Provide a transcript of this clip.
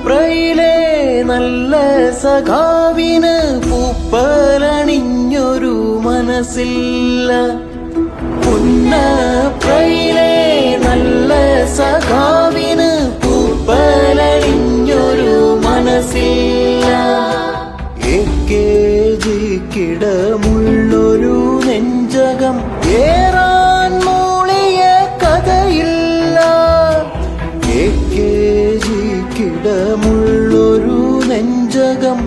പ്രയിലെ നല്ല സഖാവിന് പൂപ്പലണിഞ്ഞൊരു മനസ്സില്ല. പുന്നപ്രയിലെ നല്ല സഖാവിന് പൂപ്പലണിഞ്ഞൊരു മനസ്സില്ല. കിടമുള്ളൊരു നെഞ്ചകം ഏറാൻ മൂളിയ കഥയില്ല. കിടമുള്ളൊരു നെഞ്ചകം